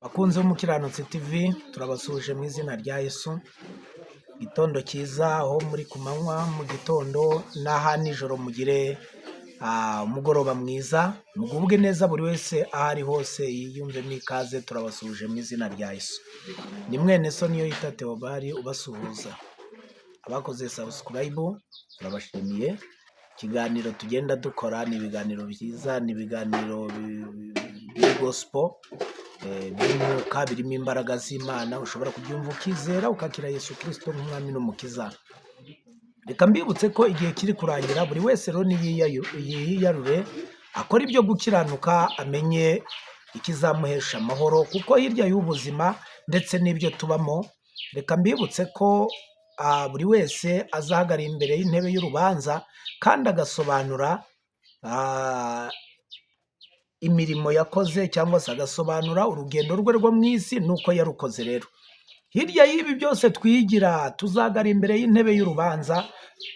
Bakunze b'Umukiranutsi TV turabasuhuje mu izina rya Yesu. Gitondo cyiza aho muri ku manywa, mu gitondo n'aha nijoro mugire umugoroba mwiza, mugubwe neza buri wese aho ari hose yiyumvemo ikaze. Turabasuhuje mu izina rya Yesu. Ni mwene so niyo yita Theobald ubasuhuza. Abakoze subscribe turabashimiye. Ikiganiro tugenda dukora ni ibiganiro byiza, ni ibiganiro gospel, by'umwuka, birimo imbaraga z'Imana. Ushobora kubyumva ukizera ukakira Yesu Kristo nk'umwami n'umukiza. Reka mbibutse ko igihe kiri kurangira, buri wese rero yiyarure akora ibyo gukiranuka, amenye ikizamuhesha amahoro, kuko hirya y'ubuzima ndetse n'ibyo tubamo, reka mbibutse ko buri wese azahagarara imbere y'intebe y'urubanza kandi agasobanura imirimo yakoze, cyangwa se agasobanura urugendo rwe rwo mu isi n'uko yarukoze. Rero hirya y'ibi byose twigira, tuzahagarara imbere y'intebe y'urubanza,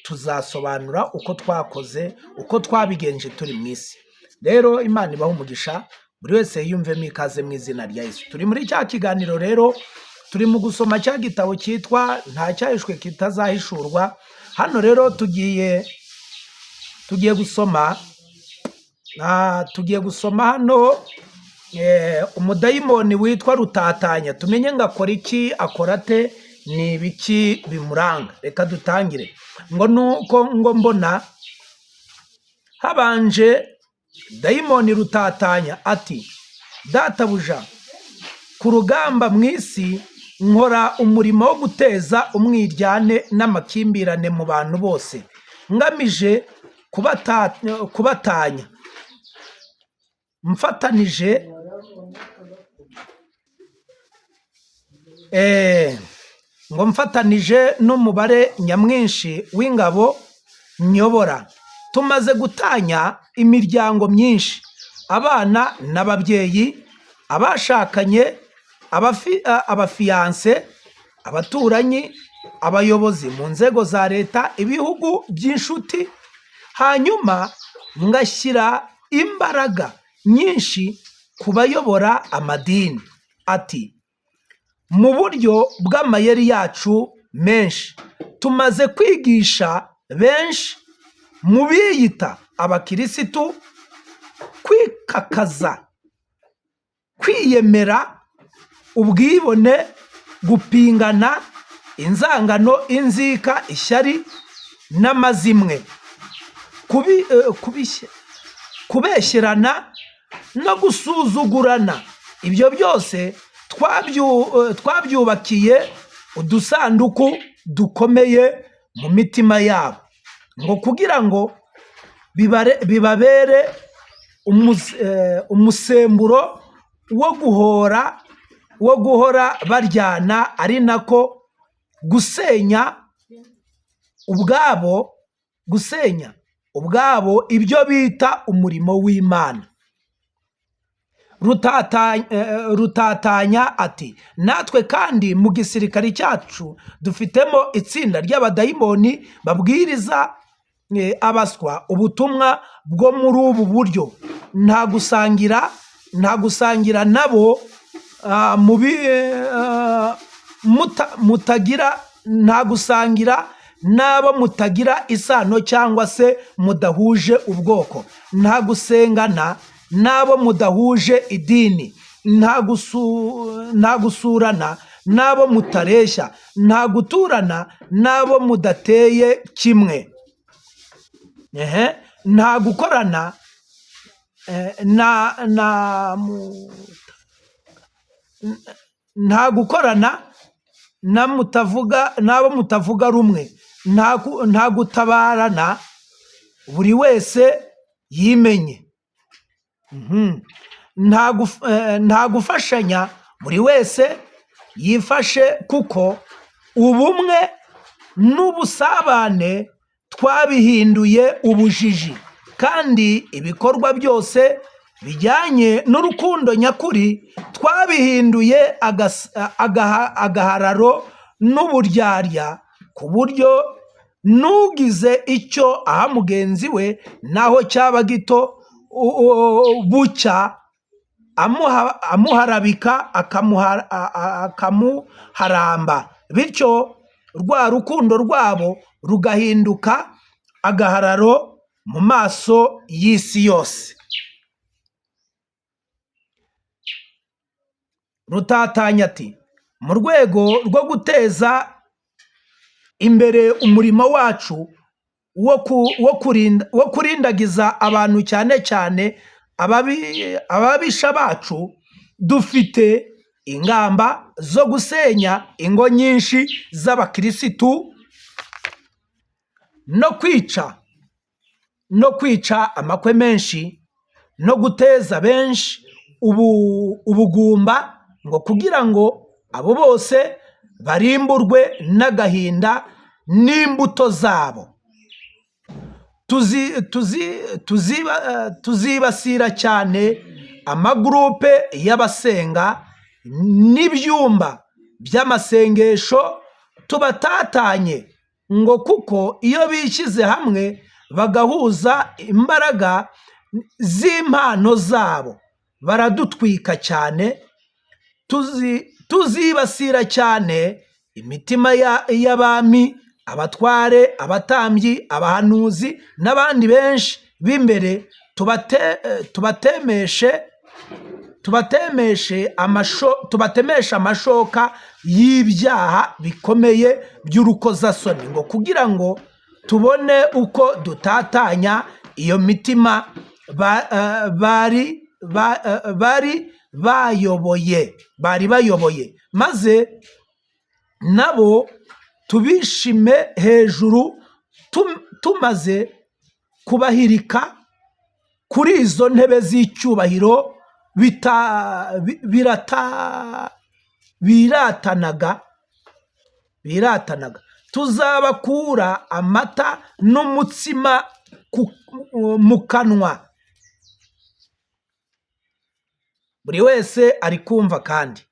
tuzasobanura uko twakoze, uko twabigenje turi mu isi. Rero Imana ibaha umugisha, buri wese yiyumvemo ikaze mu izina rya Yesu. Turi muri cya kiganiro rero, turi mu gusoma cya gitabo cyitwa Nta cyahishwe kitazahishurwa. Hano rero tugiye gusoma hano umudayimoni witwa Rutatanya. Tumenye ngo akora iki, akora ate, ni ibiki bimuranga. Reka dutangire. Ngo mbona habanje dayimoni Rutatanya ati: databuja, ku rugamba mu isi nkora umurimo wo guteza umwiryane n'amakimbirane mu bantu bose, ngamije kubatanya, mfatanije n'umubare nyamwinshi w'ingabo nyobora. Tumaze gutanya imiryango myinshi, abana n'ababyeyi, abashakanye, abafiyanse, abaturanyi, abayobozi mu nzego za leta, ibihugu by'inshuti. Hanyuma ngashyira imbaraga nyinshi ku bayobora amadini. Ati: mu buryo bw'amayeri yacu menshi, tumaze kwigisha benshi mu biyita abakirisitu kwikakaza, kwiyemera, ubwibone, gupingana, inzangano, inzika, ishyari n'amazimwe, kubeshyerana no gusuzugurana. Ibyo byose twabyubakiye udusanduku dukomeye mu mitima yabo, ngo kugira ngo bibabere umusemburo wo guhora baryana, ari nako gusenya ubwabo ibyo bita umurimo w'Imana. Rutatanya ati: natwe kandi mu gisirikare cyacu dufitemo itsinda ry'abadayimoni babwiriza abaswa ubutumwa bwo muri ubu buryo. Nta gusangira nabo mutagira isano cyangwa se mudahuje ubwoko, nta gusengana n'abo mudahuje idini, nta gusurana n'abo mutareshya, nta guturana n'abo mudateye kimwe, nta gukorana n'abo mutavuga rumwe, nta gutabarana, buri wese yimenye, nta gufashanya, buri wese yifashe, kuko ubumwe n'ubusabane twabihinduye ubujiji, kandi ibikorwa byose bijyanye n'urukundo nyakuri twabihinduye agahararo n'uburyarya, ku buryo n'ugize icyo aha mugenzi we naho cyaba gito bucya amuharabika akamuharamba, bityo rwa rukundo rwabo rugahinduka agahararo mu maso y'isi yose. Rutatanya ati mu rwego rwo guteza imbere umurimo wacu wo kurindagiza abantu, cyane cyane ababisha bacu, dufite ingamba zo gusenya ingo nyinshi z'abakirisitu no kwica amakwe menshi no guteza benshi ubugumba, ngo kugira ngo abo bose barimburwe n'agahinda n'imbuto zabo. Tuzibasira cyane amagurupe y'abasenga n'ibyumba by'amasengesho tubatatanye, ngo kuko iyo bishyize hamwe bagahuza imbaraga z'impano zabo baradutwika cyane. Tuzibasira cyane imitima y'abami, abatware, abatambyi, abahanuzi n'abandi benshi b'imbere, tubatemesha amashoka y'ibyaha bikomeye by'urukozasoni, ngo kugira ngo tubone uko dutatanya iyo mitima bari bayoboye, maze nabo tubishime hejuru, tumaze kubahirika kuri izo ntebe z'icyubahiro biratanaga. Tuzabakura amata n'umutsima mu kanwa. Buri wese ari kumva kandi.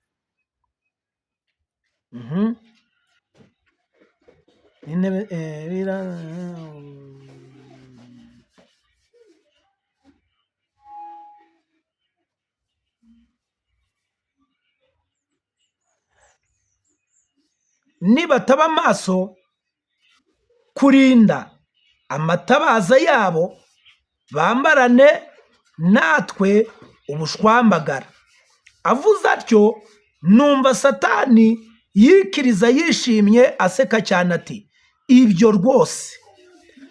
Nibataba amaso kurinda amatabaza yabo, bambarane natwe ubushwambagara. Avuze atyo, numva Satani yikiriza yishimye aseka cyane ati, ibyo rwose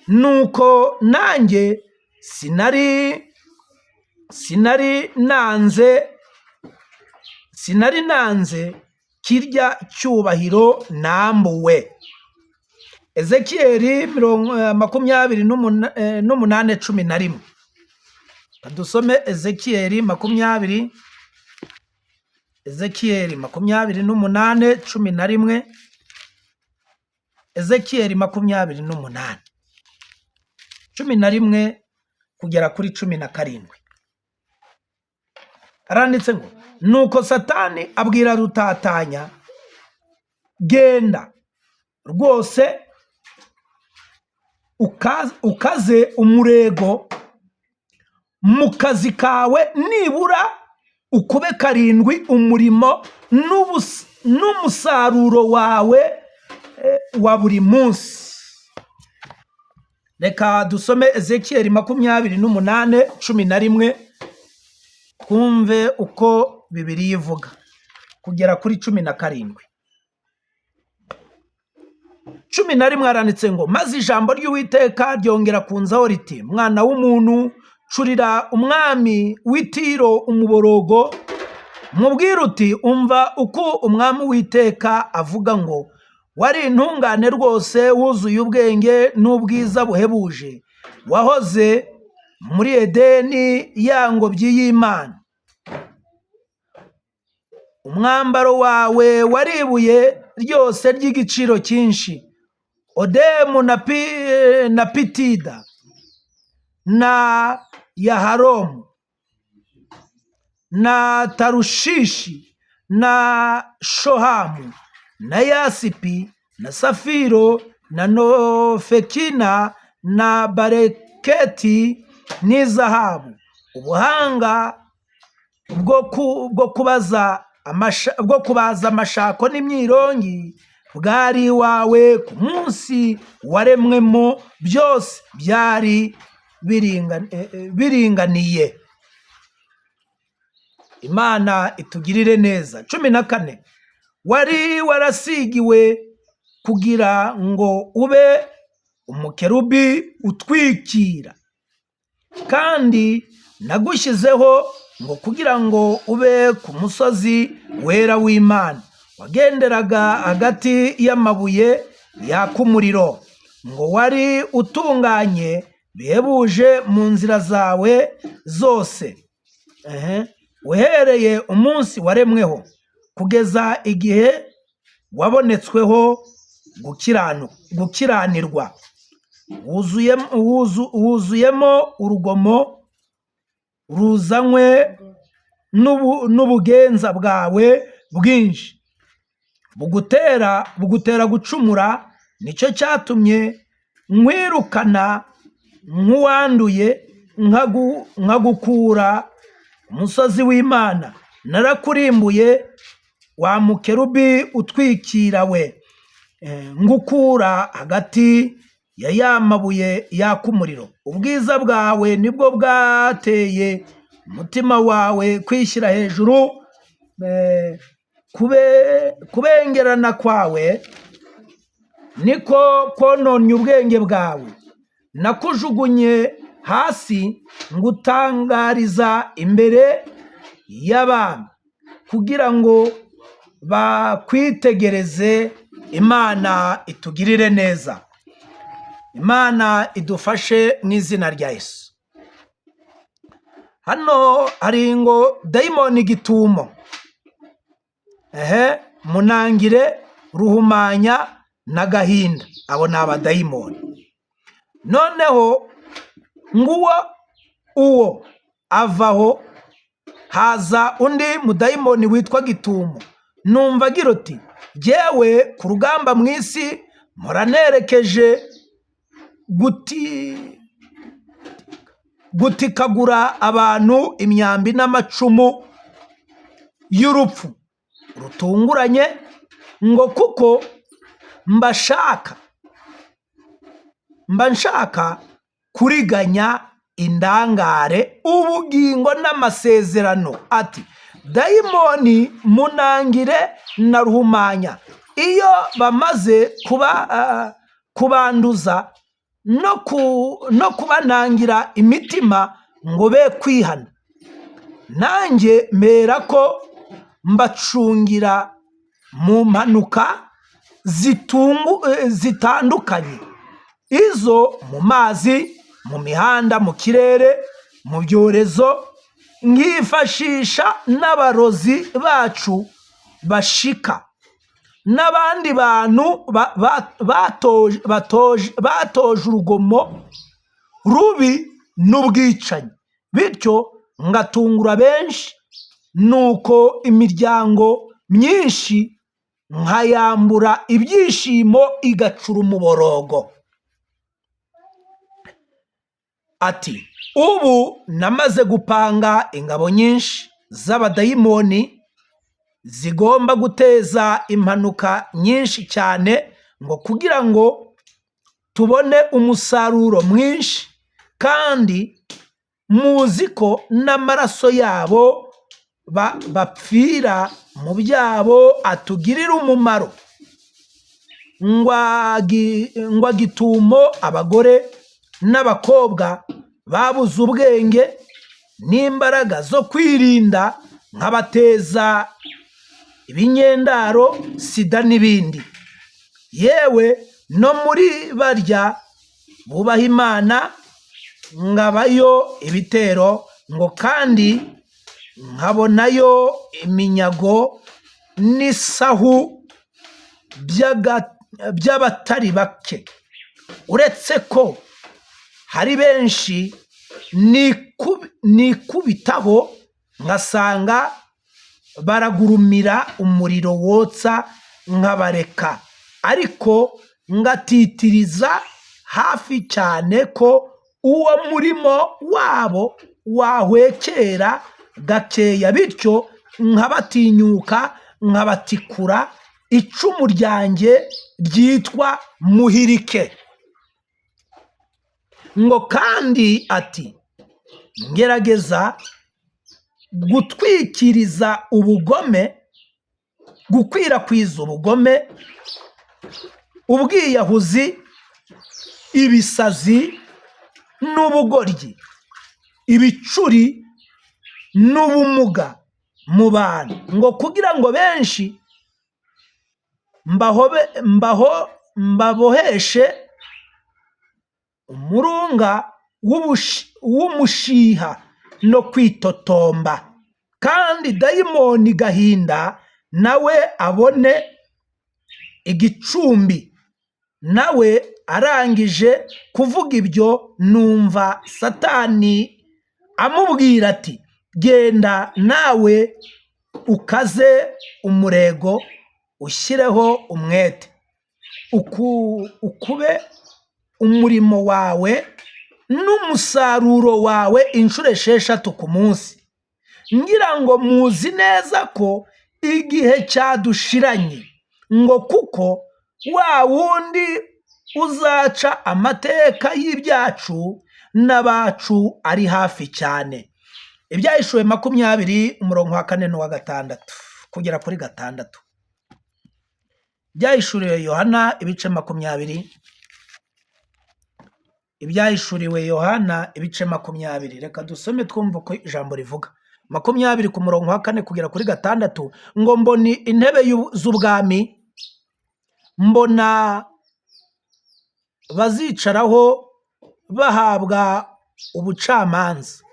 nuko nanjye sinari nanze kirya cyubahiro nambuwe. Ezekiyeli 28:11. Dusome Ezekiyeli 28:11. Ezekiyeli 28:11 kugera kuri 17. Aranditse ngo, nuko Satani abwira Rutatanya, genda rwose ukaze umurego mu kazi kawe, nibura ukube 7 umurimo n'umusaruro wawe wa buri munsi. Reka dusome Ezekiyeli 28:11 twumve uko Bibiliya ivuga kugera kuri 17. 11 aranditse ngo, maze ijambo ry'Uwiteka ryongera kunzaho riti, mwana w'umuntu, curira umwami w'i Tiro umuborogo, mubwire uti, umva uko umwami w'Uwiteka avuga ngo, wari intungane rwose, wuzuye ubwenge n'ubwiza buhebuje, wahoze muri Edeni, ya ngobyi y'Imana. Umwambaro wawe wari ibuye ryose ry'igiciro cyinshi, Odemu na Pitida na Yaharomu na Tarushishi na Shohamu na Yasipi na Safiro na Nofekina na Bareketi n'izahabu. Ubuhanga bwo kubaza amashako n'imyirongi bwari iwawe ku munsi waremwemo, byose byari biringaniye. Imana itugirire neza. 14. Wari warasigiwe kugira ngo ube umukerubi utwikira, kandi nagushyizeho ngo kugira ngo ube ku musozi wera w'Imana. Wagenderaga hagati y'amabuye yaka umuriro, ngo wari utunganye bihebuje mu nzira zawe zose, uhereye umunsi waremweho kugeza igihe wabonetsweho gukiranirwa. Wuzuyemo urugomo ruzanywe n'ubugenza bwawe bwinshi bugutera gucumura. Nicyo cyatumye nkwirukana nk'uwanduye, nkagukura umusozi w'Imana. Narakurimbuye wa mukerubi utwikira we, ngukura hagati ya ya mabuye yaka umuriro. Ubwiza bwawe nibwo bwateye umutima wawe kwishyira hejuru, kubengerana kwawe niko kononye ubwenge bwawe. Nakujugunye hasi ngutangariza imbere y'abami kugira ngo bakwitegereze. Imana itugirire neza. Imana idufashe mu izina rya Yesu. Hano hari ngo dayimoni gitumo, munangire, ruhumanya na gahinda. Abo ni abadayimoni. Noneho uwo avaho, haza undi mudayimoni witwa gitumo. Numva agira uti, jyewe ku rugamba mu isi mpora nerekeje gutikagura abantu imyambi n'amacumu y'urupfu rutunguranye, ngo kuko mba nshaka kuriganya indangare ubugingo n'amasezerano. Ati dayimoni munangire na ruhumanya, iyo bamaze kubanduza no kubanangira imitima ngo be kwihana, nanjye mera ko mbacungira mu mpanuka zitandukanye, izo mu mazi, mu mihanda, mu kirere, mu byorezo, nkifashisha n'abarozi bacu bashika n'abandi bantu batoje urugomo rubi n'ubwicanyi, bityo ngatungura benshi, nuko imiryango myinshi nkayambura ibyishimo igacura umuborogo. Ati ubu namaze gupanga ingabo nyinshi z'abadayimoni zigomba guteza impanuka nyinshi cyane, ngo kugira ngo tubone umusaruro mwinshi, kandi muzi ko n'amaraso yabo bapfira mu byabo atugirira umumaro. Ngwa gitumo abagore n'abakobwa babuze ubwenge n'imbaraga zo kwirinda, nkabateza ibinyendaro, sida n'ibindi. Yewe no muri barya bubaha Imana ngabayo ibitero, ngo kandi nkabonayo iminyago n'isahu by'abatari bake, uretse ko hari benshi nikubitaho ngasanga baragurumira umuriro wotsa nkabareka, ariko ngatitiriza hafi cyane ko uwo murimo wabo wahwekera gakeya, bityo nkabatinyuka nkabatikura icumu ryanjye ryitwa muhirike. Ngo kandi ati ngerageza gutwikiriza ubugome, gukwirakwiza ubugome, ubwiyahuzi, ibisazi n'ubugoryi, ibicuri n'ubumuga mu bantu, ngo kugira ngo benshi mbaboheshe umurunga w'umushiha no kwitotomba, kandi dayimoni gahinda nawe abone igicumbi. Nawe arangije kuvuga ibyo, numva Satani amubwira ati genda nawe ukaze umurego, ushyireho umwete, ukube umurimo wawe n'umusaruro wawe inshuro 6 ku munsi. Ngira ngo muzi neza ko igihe cyadushiranye, ngo kuko wa wundi uzaca amateka y'ibyacu n'abacu ari hafi cyane. Ibyahishuwe 20 umurongo wa 4 n'uwa 6 kugera kuri 6. Ibyahishuriwe Yohana ibice 20. Ibyahishuriwe Yohana ibice 20. Reka dusome twumva uko ijambo rivuga. 20 ku murongo wa 4 kugera kuri 6. Ngo mboni intebe z'ubwami, mbona bazicaraho bahabwa ubucamanza.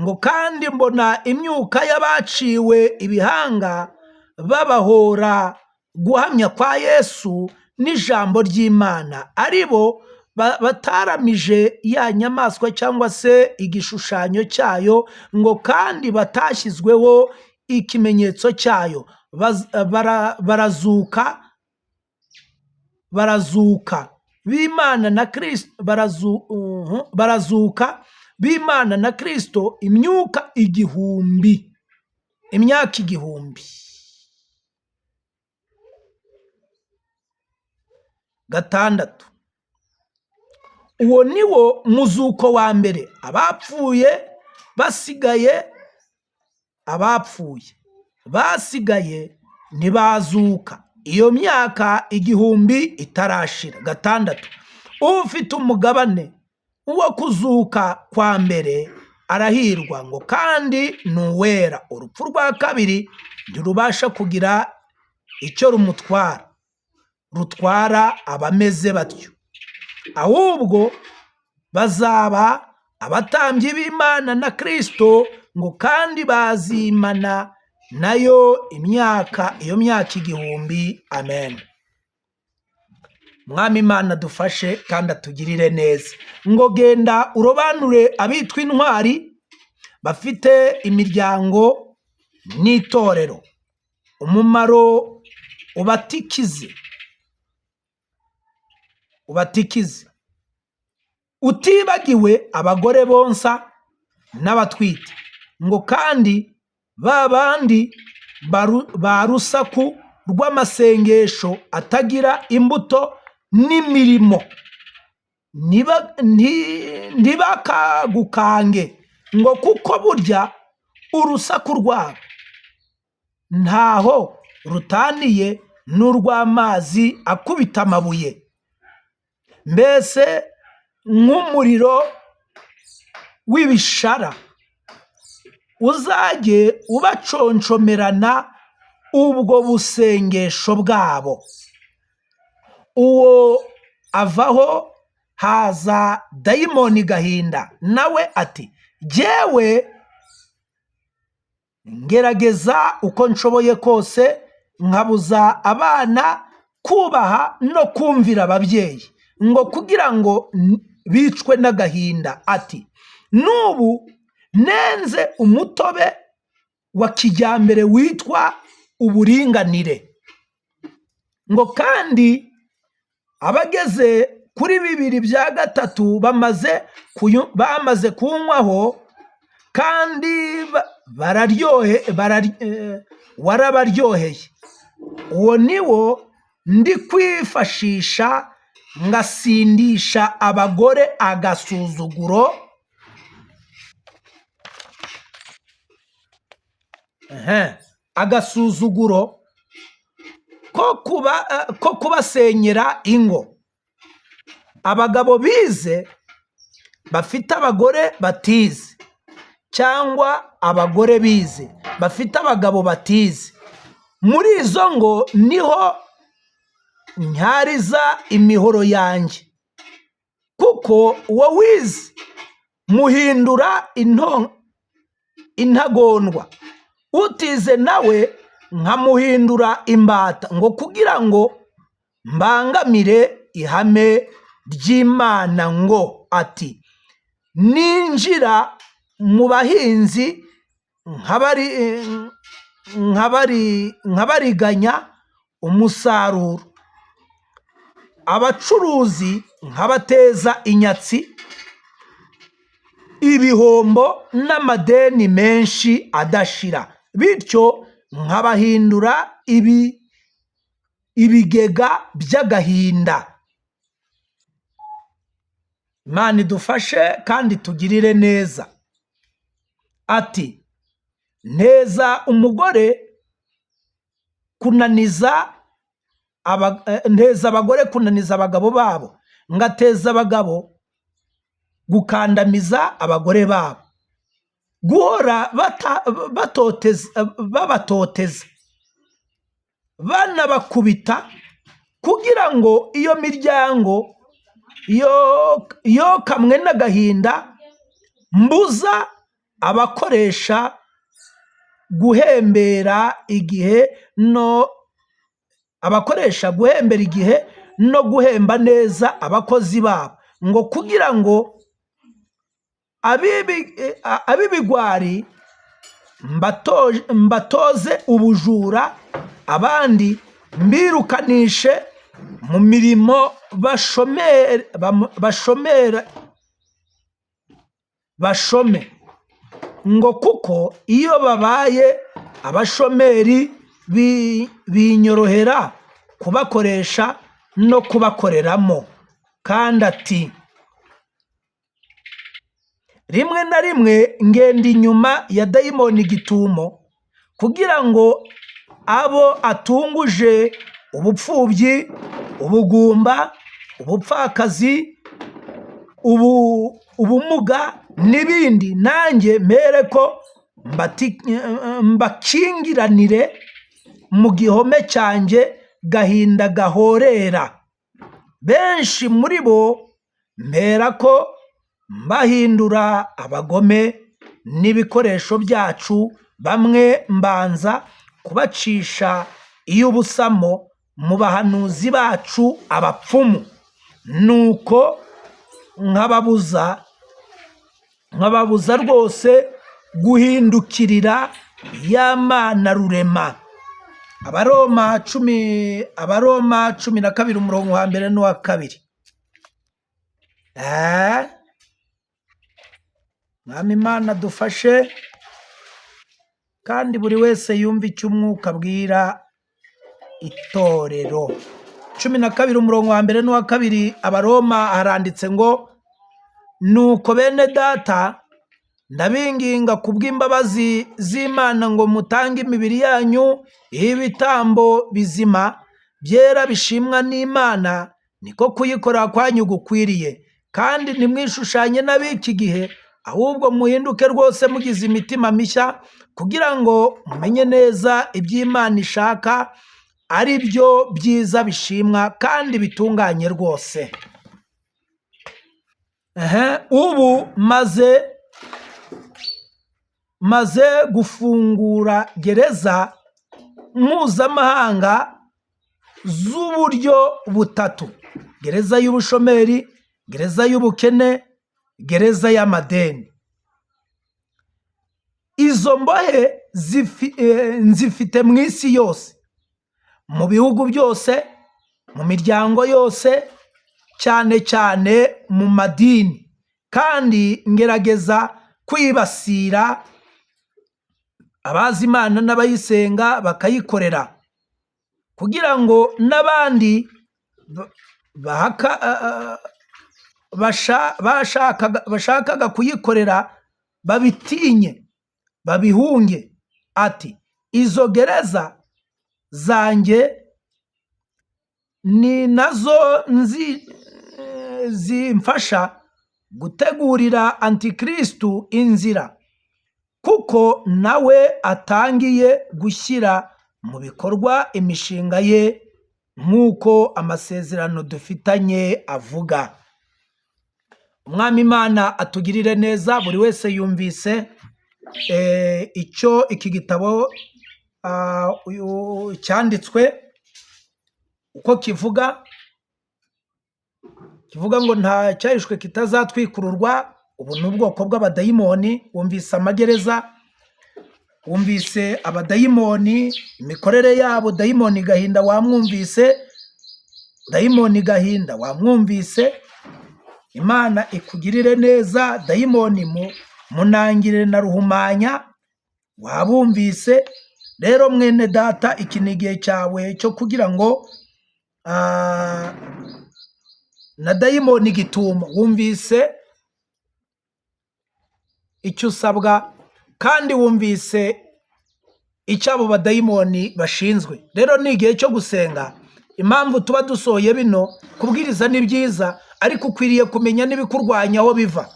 Ngo kandi mbona imyuka y'abaciwe ibihanga babahora guhamya kwa Yesu n'ijambo ry'Imana, aribo bataramije ya nyamaswa cyangwa se igishushanyo cyayo, ngo kandi batashyizweho ikimenyetso cyayo. Barazuka b'Imana na Kristo, barazuka b'Imana na Kristo imyaka igihumbi. 6. Uwo ni wo muzuko wa mbere. Abapfuye ntibazuka iyo myaka igihumbi itarashira. 6. Ufite umugabane wo kuzuka kwa mbere arahirwa, ngo kandi nuwera. Urupfu rwa kabiri ntirubasha kugira icyo rutwara abameze batyo, ahubwo bazaba abatambyi b'Imana na Kristo, ngo kandi bazimana nayo iyo myaka igihumbi. Amen. Mwami Imana dufashe kandi atugirire neza. Ngo genda urobanure abitwa intwari, bafite imiryango n'itorero, umumaro ubatikize, utibagiwe abagore bonsa n'abatwite. Ngo kandi ba bandi ba rusaku rw'amasengesho atagira imbuto n'imirimo ntibakagukange, ngo kuko burya urusaku rwabo ntaho rutaniye n'urw'amazi akubita amabuye, mbese nk'umuriro w'ibishara. Uzajye ubaconcomerana ubwo busengesho bwabo. Uwo avaho haza dayimoni gahinda, nawe ati jyewe ngerageza uko nshoboye kose nkabuza abana kubaha no kumvira ababyeyi, ngo kugira ngo bicwe n'agahinda. Ati n'ubu nenze umutobe wa kijyambere witwa uburinganire. Ngo kandi abageze kuri 2/3 bamaze kunywaho, kandi warabaryoheye. Uwo ni wo ndi kwifashisha ngasindisha abagore agasuzuguro, agasuzuguro ko kubasenyera ingo. Abagabo bize bafite abagore batize, cyangwa abagore bize bafite abagabo batize, muri izo ngo niho ntyariza imihoro yanjye, kuko uwo wize muhindura intagondwa, utize nawe nkamuhindura imbata, ngo kugira ngo mbangamire ihame ry'Imana, ngo ati ninjira mu bahinzi nkabariganya umusaruro, abacuruzi nkabateza inyatsi, ibihombo n'amadeni menshi adashira, bityo nkabahindura ibigega by'agahinda. Imana idufashe kandi tugirire neza. Ati nteza umugore kunaniza nteza abagore kunaniza abagabo babo, ngateza abagabo gukandamiza abagore babo, guhora babatoteza banabakubita, kugira ngo iyo miryango yo kamwe n'agahinda, mbuza abakoresha guhembera igihe no guhemba neza abakozi babo, ngo kugira ngo ab'ibigwari mbatoze ubujura, abandi mbirukanishe mu mirimo bashome, ngo kuko iyo babaye abashomeri binyorohera kubakoresha no kubakoreramo. Kandi ati rimwe na rimwe ngenda inyuma ya dayimoni gitumo, kugira ngo abo atunguje ubupfubyi, ubugumba, ubupfakazi, ubumuga n'ibindi, nanjye mere ko mbakingiranire mu gihome cyanjye gahinda gahorera. Benshi muri bo mpera ko mbahindura abagome n'ibikoresho byacu, bamwe mbanza kubacisha iy'ubusamo mu bahanuzi bacu abapfumu, nuko nkababuza rwose guhindukirira ya Mana rurema. Abaroma 12 umurongo wa mbere n'uwa kabiri. Mwami Imana dufashe, kandi buri wese yumva icyo umwuka abwira itorero. 12 umurongo wa mbere n'uwa kabiri, Abaroma haranditse ngo nuko bene data ndabinginga kubw'imbabazi z'Imana ngo mutange imibiri yanyu ibitambo bizima byera bishimwa n'Imana, niko kuyikora kwanyu gukwiriye. Kandi ntimwishushanye n'ab'iki gihe, ahubwo muhinduke rwose mugize imitima mishya, kugira ngo mumenye neza iby'Imana ishaka, ari byo byiza bishimwa kandi bitunganye rwose. Ubu maze gufungura gereza mpuzamahanga z'uburyo butatu: gereza y'ubushomeri, gereza y'ubukene, gereza y'amadeni. Izo mbohe nzifite mu isi yose, mu bihugu byose, mu miryango yose, cyane cyane mu madini, kandi ngerageza kwibasira abazi Imana n'abayisenga bakayikorera, kugira ngo n'abandi bashakaga kuyikorera babitinye, babihunge. Ati izo gereza zanjye ni nazo zimfasha gutegurira Antikristu inzira, kuko nawe atangiye gushyira mu bikorwa imishinga ye nk'uko amasezerano dufitanye avuga. Umwami Imana atugirire neza. Buri wese yumvise icyo iki gitabo cyanditswe uko kivuga ngo nta cyahishwe kitazatwikururwa. Ubu ni ubwoko bw'abadayimoni. Wumvise amagereza, wumvise abadayimoni, imikorere yabo. Dayimoni Gahinda wamwumvise, dayimoni Gahinda wamwumvise. Imana ikugirire neza. Dayimoni Munangire na Ruhumanya wabumvise. Rero mwene data, iki ni igihe cyawe cyo kugira ngo na dayimoni Gitumo wumvise icyo usabwa, kandi wumvise icyo abo badayimoni bashinzwe. Rero ni igihe cyo gusenga. Impamvu tuba dusohoye bino kubwiriza ni byiza, ariko ukwiriye kumenya n'ibikurwanya aho biva.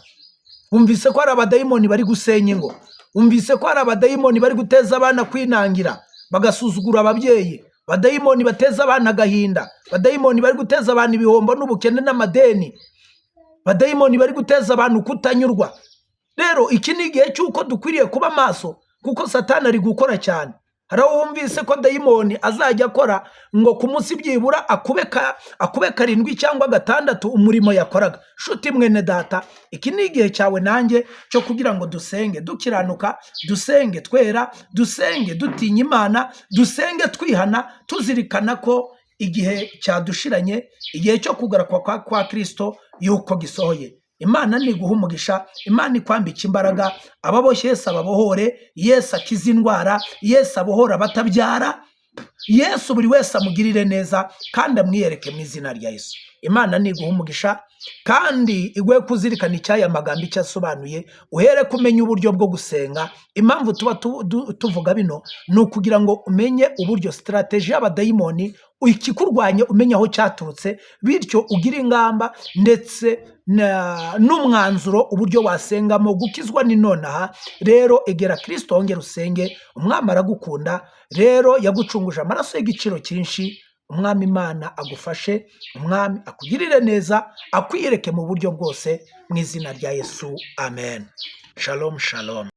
Wumvise ko hari abadayimoni bari gusenya ingo, wumvise ko hari abadayimoni bari guteza abana kwinangira bagasuzugura ababyeyi, abadayimoni bateza abana agahinda, abadayimoni bari guteza abantu ibihombo n'ubukene n'amadeni, abadayimoni bari guteza abantu kutanyurwa. Rero iki ni igihe cy'uko dukwiriye kuba maso, kuko Satani ari gukora cyane. Hari aho wumvise ko dayimoni azajya akora ngo ku munsi byibura akube 7 cyangwa 6 umurimo yakoraga. Shuti mwene data, iki ni igihe cyawe nanjye cyo kugira ngo dusenge dukiranuka, dusenge twera, dusenge dutinya Imana, dusenge twihana, tuzirikana ko igihe cyadushiranye, igihe cyo kugaruka kwa Kristo yuko gisohoye. Imana niguha umugisha, Imana ikwambika imbaraga, ababoshye Yesu ababohore, Yesu akiza indwara, Yesu abohora abatabyara, Yesu buri wese amugirire neza kandi amwiyereke mu izina rya Yesu. Imana niguha umugisha kandi igwe kuzirikana icyaya magambo icyo asobanuye, uhere kumenya uburyo bwo gusenga. Impamvu tuba tuvuga bino ni ukugira ngo umenye uburyo strategy y'abadayimoni, ikikurwanya umenye aho cyaturutse, bityo ugira ingamba ndetse n'umwanzuro uburyo wasengamo gukizwa ni nonaha. Rero egera Kristo wongera usenge. Umwami aragukunda, rero yagucunguje amaraso y'igiciro cyinshi. Umwami Imana agufashe, umwami akugirire neza, akwiyereke mu buryo bwose mu izina rya Yesu. Amen. Shalom shalom.